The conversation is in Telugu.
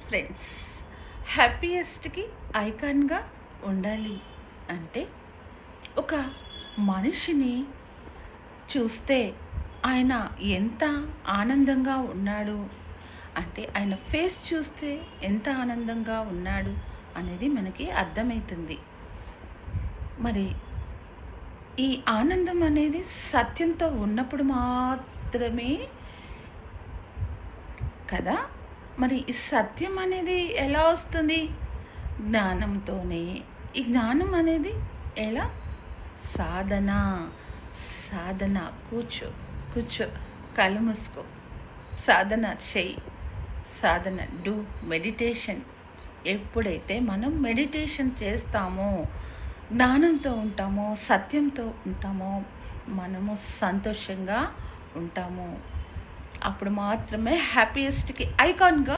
ఫ్రెండ్స్, హ్యాపీయెస్ట్కి ఐకాన్గా ఉండాలి అంటే ఒక మనిషిని చూస్తే ఆయన ఎంత ఆనందంగా ఉన్నాడు అంటే ఆయన ఫేస్ చూస్తే ఎంత ఆనందంగా ఉన్నాడు అనేది మనకి అర్థమవుతుంది. మరి ఈ ఆనందం అనేది సత్యంతో ఉన్నప్పుడు మాత్రమే కదా. మరి ఈ సత్యం అనేది ఎలా వస్తుంది? జ్ఞానంతోనే. ఈ జ్ఞానం అనేది ఎలా? సాధన. సాధన. కూర్చో కళ్ళు మూసుకో, సాధన చెయ్యి. సాధన డూ మెడిటేషన్. ఎప్పుడైతే మనం మెడిటేషన్ చేస్తామో, జ్ఞానంతో ఉంటామో, సత్యంతో ఉంటామో, మనము సంతోషంగా ఉంటాము. అప్పుడు మాత్రమే హ్యాపీయెస్ట్కి ఐకాన్గా